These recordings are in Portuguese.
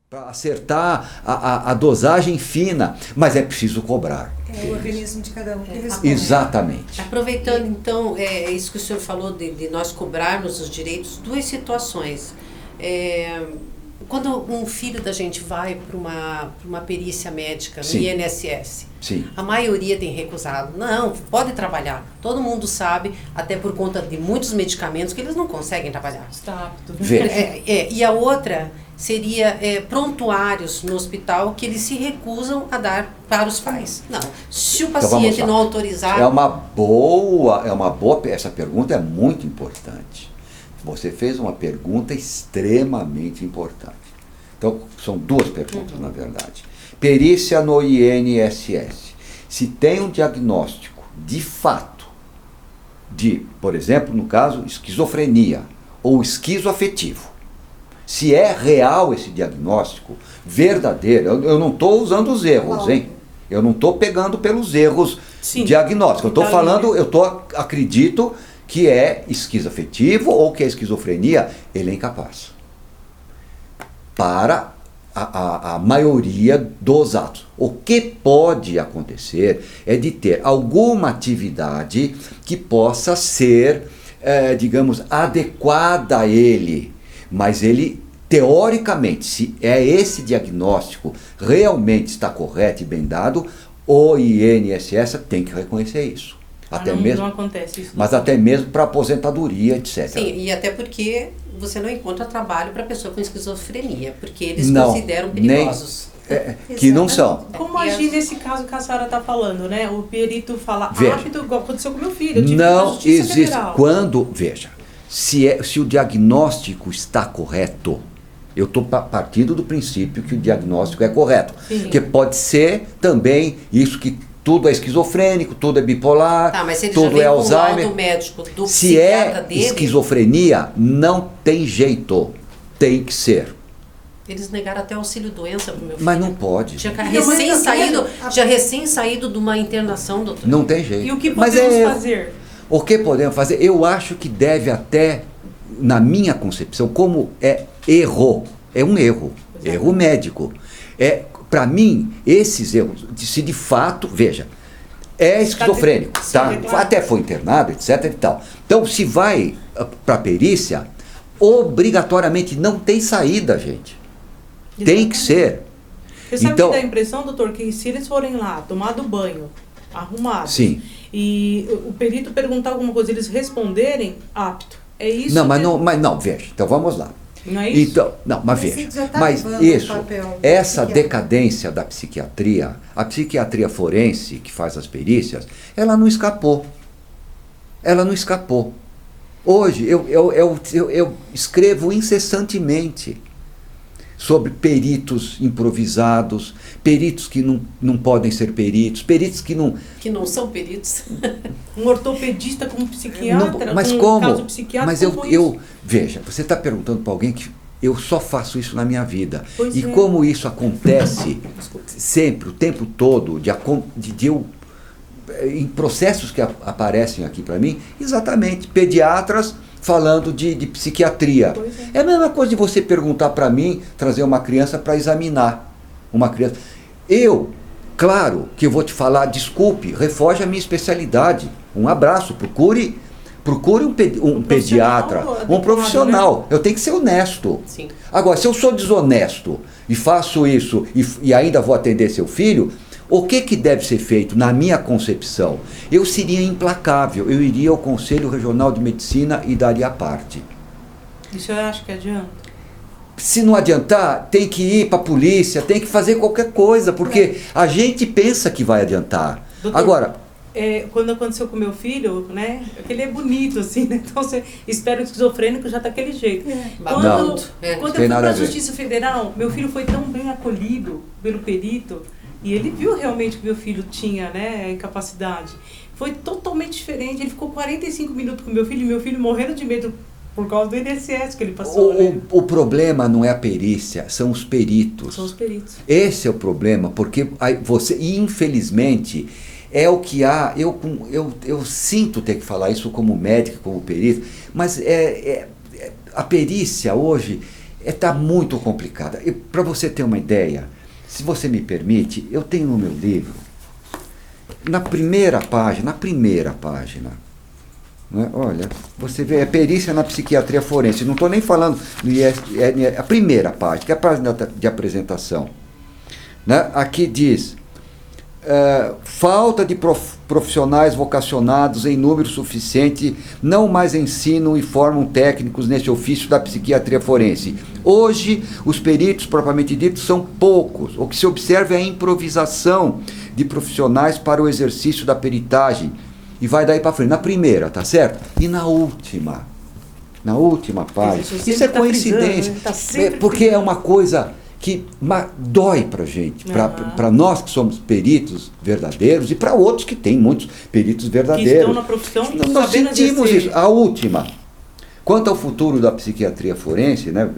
para acertar a dosagem fina, mas é preciso cobrar. É o organismo de cada um que responde. Exatamente. Aproveitando então, isso que o senhor falou de nós cobrarmos os direitos, duas situações. Quando um filho da gente vai para uma perícia médica no INSS, a maioria tem recusado. Não, pode trabalhar. Todo mundo sabe, até por conta de muitos medicamentos, que eles não conseguem trabalhar. Está apto. E a outra seria prontuários no hospital que eles se recusam a dar para os pais. Não, se o paciente não autorizar... É uma boa, essa pergunta é muito importante. Você fez uma pergunta extremamente importante. Então, são duas perguntas, na verdade. Perícia no INSS. Se tem um diagnóstico de fato de, por exemplo, no caso, esquizofrenia ou esquizoafetivo, se é real esse diagnóstico, verdadeiro, eu não estou usando os erros, hein? Eu não estou pegando pelos erros diagnósticos. Eu estou falando, acredito que é esquizoafetivo ou que é esquizofrenia, ele é incapaz. Para a maioria dos atos. O que pode acontecer é de ter alguma atividade que possa ser, digamos, adequada a ele. Mas ele, teoricamente, se esse diagnóstico realmente está correto e bem dado, o INSS tem que reconhecer isso. Não acontece isso. Mas até mesmo para aposentadoria, etc. Sim, e até porque você não encontra trabalho para pessoa com esquizofrenia, porque eles consideram perigosos. Que não são. Como agir nesse caso que a senhora está falando, né? O perito fala rápido, igual aconteceu com meu filho. Eu tive não existe. Federal. Se o diagnóstico está correto, eu estou partindo do princípio que o diagnóstico é correto. Porque pode ser também isso que tudo é esquizofrênico, tudo é bipolar, mas se ele tudo já é Alzheimer. Do médico, do se é dele, esquizofrenia, não tem jeito, tem que ser. Eles negaram até auxílio-doença para o meu filho. Mas não pode. Tinha recém saído de uma internação, doutor. Não tem jeito. E o que podemos fazer? O que podemos fazer? Eu acho que deve até, na minha concepção, como erro médico. Para mim, esses erros, se de fato, veja, é esquizofrênico, tá? Até foi internado, etc. e tal. Então, se vai para a perícia, obrigatoriamente não tem saída, gente. Tem que ser. Você sabe que dá a impressão, doutor, que se eles forem lá, tomado banho, arrumados, e o perito perguntar alguma coisa, eles responderem apto. É isso? Não, mas não, veja. Então vamos lá. Não é isso? Então, não, mas veja. Mas isso, essa decadência da psiquiatria, a psiquiatria forense que faz as perícias, ela não escapou. Ela não escapou. Hoje eu escrevo incessantemente sobre peritos improvisados, peritos que não podem ser peritos que não são peritos. Um ortopedista como psiquiatra, mas como? Caso psiquiatra, mas veja, você está perguntando para alguém que eu só faço isso na minha vida. Como isso acontece sempre, o tempo todo, em processos que aparecem aqui para mim, exatamente, pediatras falando de psiquiatria. É a mesma coisa de você perguntar para mim, trazer uma criança para examinar. Uma criança. Claro que eu vou te falar, desculpe, refoge a minha especialidade. Um abraço, procure um pediatra, um profissional. Né? Eu tenho que ser honesto. Sim. Agora, se eu sou desonesto e faço isso e ainda vou atender seu filho, o que deve ser feito, na minha concepção? Eu seria implacável, eu iria ao Conselho Regional de Medicina e daria parte. E o senhor acha que adianta? Se não adiantar, tem que ir para a polícia, tem que fazer qualquer coisa, porque a gente pensa que vai adiantar. Doutor, agora... quando aconteceu com meu filho, né? Ele é bonito, assim, né? Então você espera o esquizofrênico já daquele jeito. Quando eu fui para a Justiça Federal, meu filho foi tão bem acolhido pelo perito. E ele viu realmente que meu filho tinha, né, incapacidade. Foi totalmente diferente. Ele ficou 45 minutos com meu filho e meu filho morrendo de medo por causa do INSS que ele passou. O problema não é a perícia, são os peritos. São os peritos. Esse é o problema, porque você, infelizmente, é o que há. Eu sinto ter que falar isso como médico, como perito, mas a perícia hoje está muito complicada. Para você ter uma ideia, se você me permite, eu tenho no meu livro, na primeira página, né? Olha, você vê, é perícia na psiquiatria forense, não estou nem falando, a primeira página, que é a página de apresentação. Né? Aqui diz, falta de profissionais vocacionados em número suficiente não mais ensinam e formam técnicos nesse ofício da psiquiatria forense. Hoje, os peritos propriamente ditos são poucos. O que se observa é a improvisação de profissionais para o exercício da peritagem. E vai daí para frente, na primeira, tá certo? E na última página. Isso é coincidência, porque é uma coisa que dói para a gente, para nós que somos peritos verdadeiros e para outros que têm muitos peritos verdadeiros. Que estão na profissão, nós sentimos isso. A última. Quanto ao futuro da psiquiatria forense, né,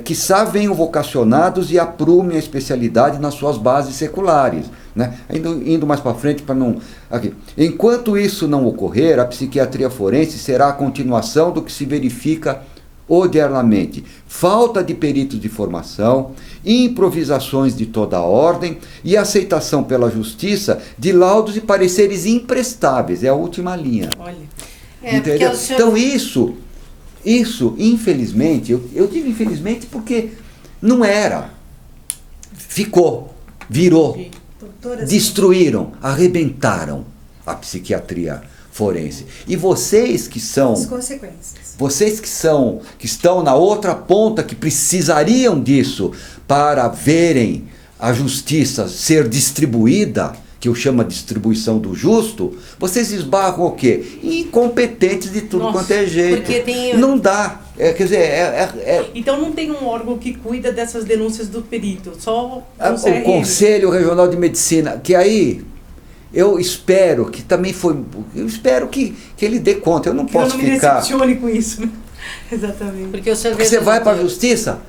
quiçá venham vocacionados e aprumem a especialidade nas suas bases seculares. Né? Indo mais para frente, para não... Aqui. Enquanto isso não ocorrer, a psiquiatria forense será a continuação do que se verifica odiernamente. Falta de peritos de formação, improvisações de toda ordem e aceitação pela justiça de laudos e pareceres imprestáveis. É a última linha. Olha. Entendeu? Então isso, infelizmente, eu digo infelizmente porque não era. Ficou, virou, destruíram, arrebentaram a psiquiatria forense. E vocês que são... As consequências. Vocês que estão na outra ponta, que precisariam disso para verem a justiça ser distribuída, que eu chamo de distribuição do justo, vocês esbarram o quê? Incompetentes de tudo quanto é jeito. Não dá. Quer dizer, Então não tem um órgão que cuida dessas denúncias do perito, só o Conselho Regional de Medicina, que aí eu espero que também foi... Eu espero que ele dê conta. Eu não posso ficar... Eu não me decepcione com isso. Né? Exatamente. Porque você vai para a justiça...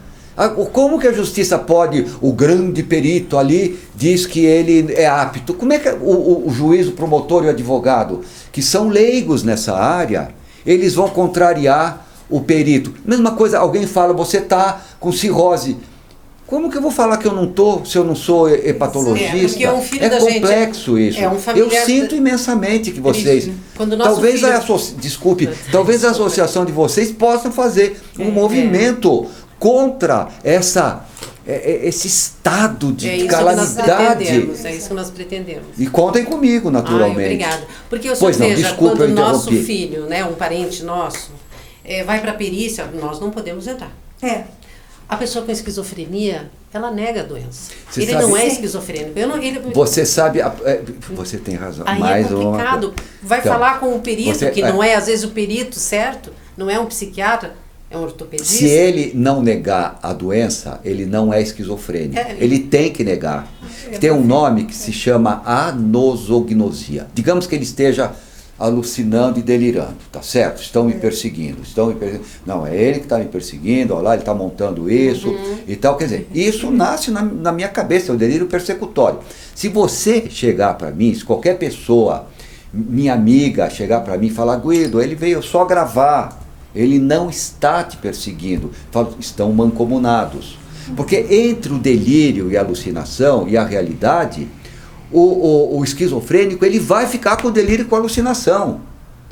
Como que a justiça pode, o grande perito ali diz que ele é apto? Como é que o juiz, o promotor e o advogado, que são leigos nessa área, eles vão contrariar o perito? Mesma coisa, alguém fala, você está com cirrose. Como que eu vou falar que eu não estou, se eu não sou hepatologista? É complexo isso. Eu sinto imensamente que vocês... Talvez talvez a associação de vocês possa fazer um movimento contra esse estado de calamidade. É isso que nós pretendemos. E contem comigo, naturalmente. Obrigada. Porque o senhor veja, quando o nosso filho, né, um parente nosso, vai para a perícia, nós não podemos entrar. A pessoa com esquizofrenia, ela nega a doença. Ele não é esquizofrênico. Você sabe, você tem razão. Aí é complicado. Vai falar com o perito, que não é, às vezes, o perito certo, não é um psiquiatra, é um ortopedista. Se ele não negar a doença, ele não é esquizofrênico. Ele tem que negar. Tem um nome que se chama anosognosia. Digamos que ele esteja alucinando e delirando, tá certo? Estão me perseguindo. Não, é ele que está me perseguindo, olha lá, ele está montando isso e tal. Quer dizer, isso nasce na minha cabeça, é o delírio persecutório. Se você chegar para mim, se qualquer pessoa, minha amiga, chegar para mim e falar, Guido, ele veio só gravar, ele não está te perseguindo, estão mancomunados. Porque entre o delírio e a alucinação e a realidade, o esquizofrênico ele vai ficar com o delírio e com a alucinação.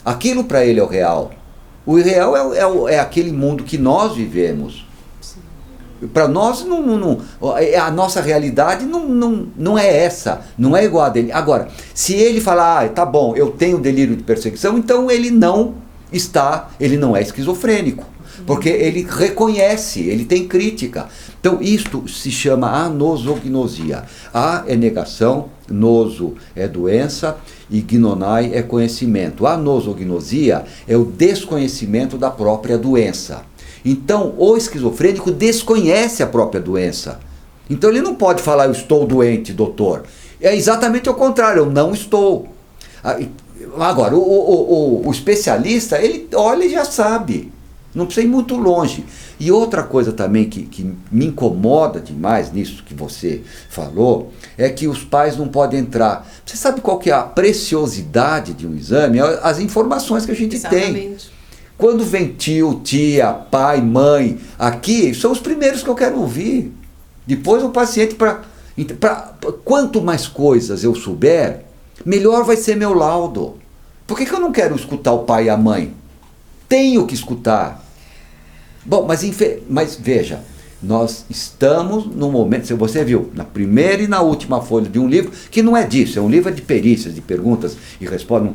Aquilo para ele é o real. O real é aquele mundo que nós vivemos. Para nós, a nossa realidade não é essa, não é igual a dele. Agora, se ele falar, tá bom, eu tenho delírio de perseguição, então ele não é esquizofrênico. Porque ele reconhece, ele tem crítica. Então, isto se chama anosognosia. A é negação, noso é doença e gnonai é conhecimento. A anosognosia é o desconhecimento da própria doença. Então, o esquizofrênico desconhece a própria doença. Então, ele não pode falar, eu estou doente, doutor. É exatamente o contrário, eu não estou. Agora, o especialista, ele olha e já sabe. Não precisa ir muito longe. E outra coisa também que me incomoda demais nisso que você falou, é que os pais não podem entrar. Você sabe qual que é a preciosidade de um exame? As informações que a gente tem. Quando vem tio, tia, pai, mãe, aqui, são os primeiros que eu quero ouvir. Depois o paciente, quanto mais coisas eu souber, melhor vai ser meu laudo. Por que eu não quero escutar o pai e a mãe? Tenho que escutar. Bom, mas veja, nós estamos num momento, se você viu, na primeira e na última folha de um livro, que não é disso, é um livro de perícias, de perguntas e respostas,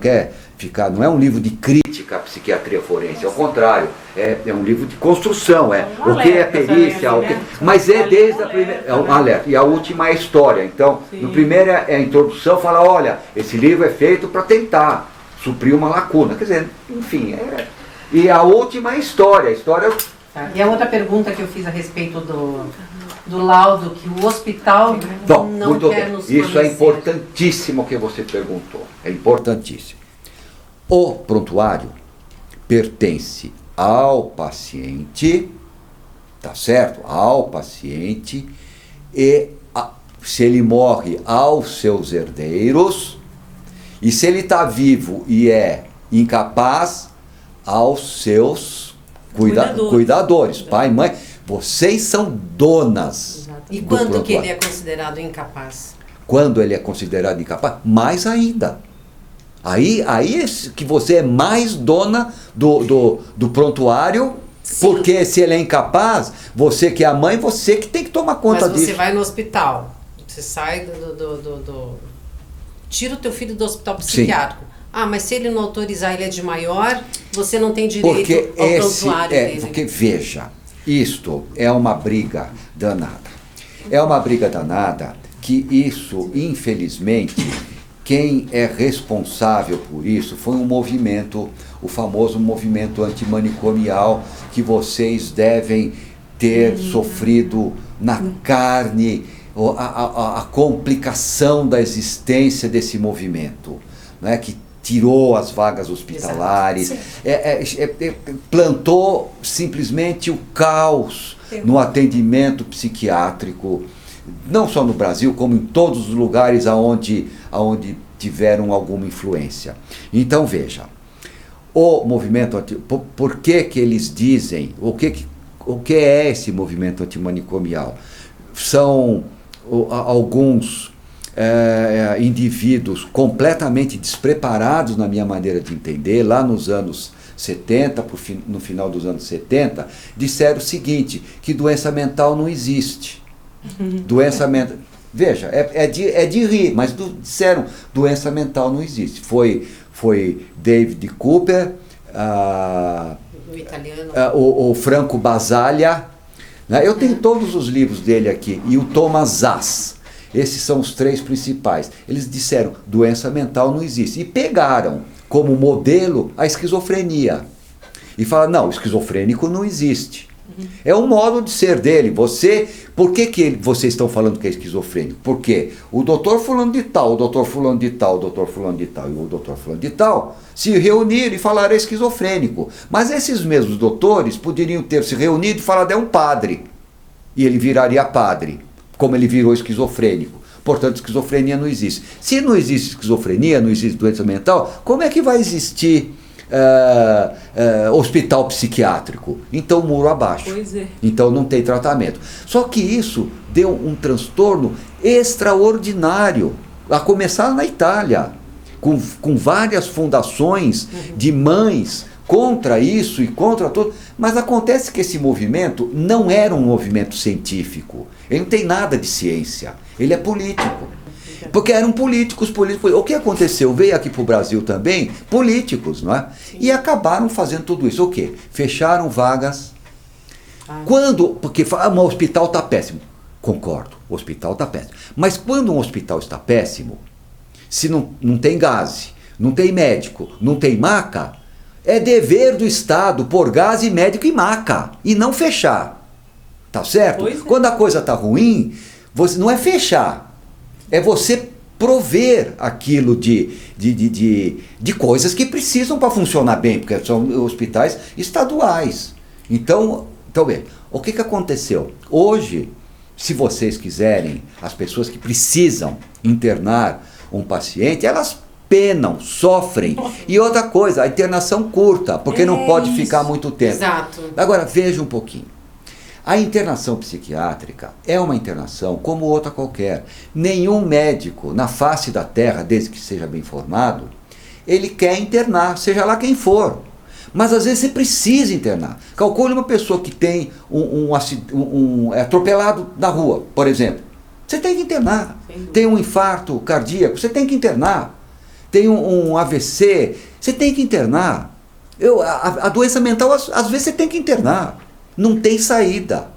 não é um livro de crítica à psiquiatria forense, ao contrário, é um livro de construção, o que é perícia, mas é desde a primeira, é um alerta, e a última é a história. Então, no primeiro é a introdução, fala, olha, esse livro é feito para tentar suprir uma lacuna, quer dizer, enfim, e a última é a história. E a outra pergunta que eu fiz a respeito do laudo, que o hospital não quer nos fornecer. Isso é importantíssimo que você perguntou. É importantíssimo. O prontuário pertence ao paciente, tá certo? Ao paciente, e se ele morre, aos seus herdeiros, e se ele está vivo e é incapaz, aos seus cuidadores, pai, mãe. Vocês são donas. Exato. E quando que ele é considerado incapaz? Quando ele é considerado incapaz, mais ainda. Aí é que você é mais dona do prontuário. Sim. Porque se ele é incapaz, você que é a mãe, você que tem que tomar conta disso. Mas você vai no hospital, você sai tira o teu filho do hospital psiquiátrico. Sim. Mas se ele não autorizar, ele é de maior, você não tem direito ao prontuário dele. Porque, veja, isto é uma briga danada. É uma briga danada que isso, infelizmente, quem é responsável por isso foi um movimento, o famoso movimento antimanicomial, que vocês devem ter sofrido na carne a complicação da existência desse movimento, né, que tirou as vagas hospitalares, plantou simplesmente o caos no atendimento psiquiátrico, não só no Brasil, como em todos os lugares aonde tiveram alguma influência. Então veja, o movimento, por que eles dizem, o que é esse movimento antimanicomial? São alguns indivíduos completamente despreparados, na minha maneira de entender, lá nos anos 70, no final dos anos 70, disseram o seguinte, que doença mental não existe. Doença mental... Veja, é de rir, mas disseram, doença mental não existe. Foi David Cooper, o italiano, o Franco Basaglia, né? Eu tenho todos os livros dele aqui, e o Thomas Szasz. Esses são os três principais. Eles disseram, doença mental não existe. E pegaram como modelo a esquizofrenia. E falaram, não, o esquizofrênico não existe. É um modo de ser dele. Por que vocês estão falando que é esquizofrênico? Porque o doutor fulano de tal, o doutor fulano de tal, o doutor fulano de tal e o doutor fulano de tal se reuniram e falaram é esquizofrênico. Mas esses mesmos doutores poderiam ter se reunido e falado é um padre. E ele viraria padre, como ele virou esquizofrênico. Portanto, esquizofrenia não existe. Se não existe esquizofrenia, não existe doença mental, como é que vai existir hospital psiquiátrico? Então, muro abaixo. Pois é. Então, não tem tratamento. Só que isso deu um transtorno extraordinário, a começar na Itália, com várias fundações de mães contra isso e contra tudo. Mas acontece que esse movimento não era um movimento científico. Ele não tem nada de ciência. Ele é político. Porque eram políticos. O que aconteceu? Veio aqui para o Brasil também políticos, não é? Sim. E acabaram fazendo tudo isso. O quê? Fecharam vagas. Porque o hospital está péssimo. Concordo, o hospital está péssimo. Mas quando um hospital está péssimo, se não tem gás, não tem médico, não tem maca, é dever do Estado pôr gás e médico e maca, e não fechar. Tá certo? Quando a coisa está ruim, não é fechar, é você prover aquilo de coisas que precisam para funcionar bem, porque são hospitais estaduais. Então bem, o que aconteceu? Hoje, se vocês quiserem, as pessoas que precisam internar um paciente, elas penam, sofrem. E outra coisa, a internação curta, porque não pode ficar muito tempo. Exato. Agora, veja um pouquinho. A internação psiquiátrica é uma internação como outra qualquer. Nenhum médico na face da Terra, desde que seja bem formado, ele quer internar, seja lá quem for. Mas às vezes você precisa internar. Calcule uma pessoa que tem é atropelado na rua, por exemplo. Você tem que internar. Tem um infarto cardíaco, você tem que internar. Tem um AVC, você tem que internar. A doença mental, às vezes você tem que internar. Não tem saída.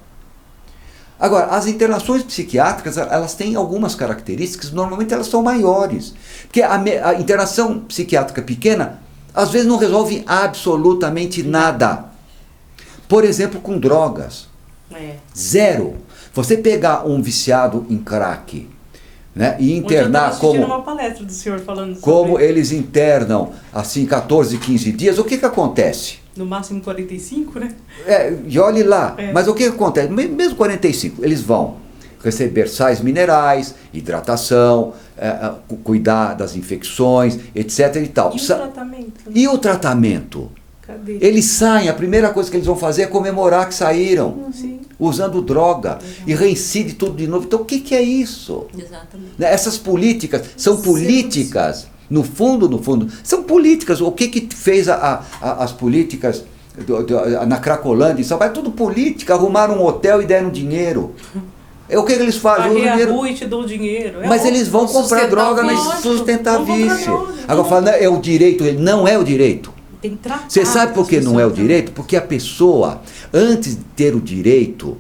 Agora, as internações psiquiátricas, elas têm algumas características, normalmente elas são maiores. Porque a internação psiquiátrica pequena, às vezes não resolve absolutamente nada. Por exemplo, com drogas. Zero. Você pegar um viciado em crack, né, e internar como uma palestra do senhor falando como eles internam assim 14, 15 dias, o que acontece? No máximo 45, né? E olhe lá. Mas o que acontece? Mesmo 45, eles vão receber sais minerais, hidratação, cuidar das infecções, etc. e tal. E o tratamento? E o tratamento? Cadê? Eles saem, a primeira coisa que eles vão fazer é comemorar que saíram. Sim. Usando droga. E reincide tudo de novo. Então o que é isso? Exatamente. Essas políticas são políticas. No fundo, são políticas. O que fez as políticas na Cracolândia, em São Paulo? É tudo política. Arrumaram um hotel e deram dinheiro. O que eles fazem? Varrer a rua e te dou dinheiro. Mas eles vão comprar droga na sustentavície. Agora fala, é o direito. Ele não é o direito. Você sabe por que não é o direito? Porque a pessoa, antes de ter o direito,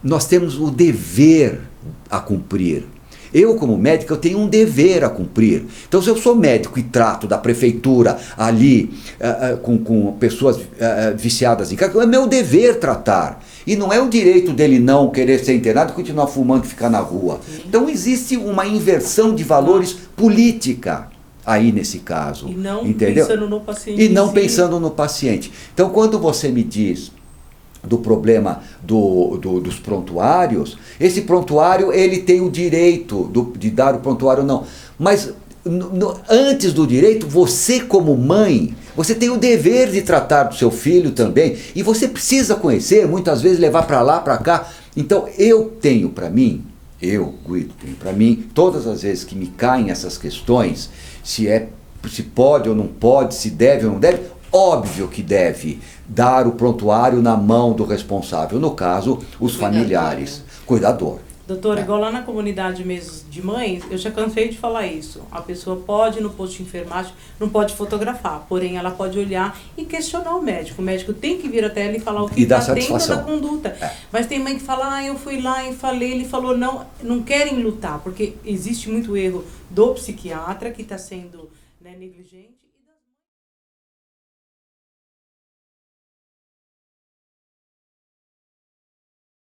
nós temos o dever a cumprir. Eu, como médico, eu tenho um dever a cumprir. Então, se eu sou médico e trato da prefeitura ali com pessoas viciadas em crack, é meu dever tratar. E não é o direito dele não querer ser internado e continuar fumando e ficar na rua. Então, existe uma inversão de valores política aí nesse caso. E não entendeu? Pensando no paciente. E não pensando no paciente. Então, quando você me diz do problema dos prontuários, esse prontuário ele tem o direito de dar o prontuário ou não. Mas antes do direito, você como mãe, você tem o dever de tratar do seu filho também. E você precisa conhecer, muitas vezes levar para lá, para cá. Então eu tenho para mim, Guido, tenho para mim, todas as vezes que me caem essas questões, se pode ou não pode, se deve ou não deve, óbvio que deve dar o prontuário na mão do responsável, no caso, os familiares, cuidador. Doutor, igual lá na comunidade mesmo de mães, eu já cansei de falar isso. A pessoa pode, no posto de enfermagem, não pode fotografar, porém ela pode olhar e questionar o médico. O médico tem que vir até ela e falar o que está dentro da conduta. Mas tem mãe que fala, eu fui lá e falei, ele falou, não querem lutar, porque existe muito erro do psiquiatra que está sendo negligente.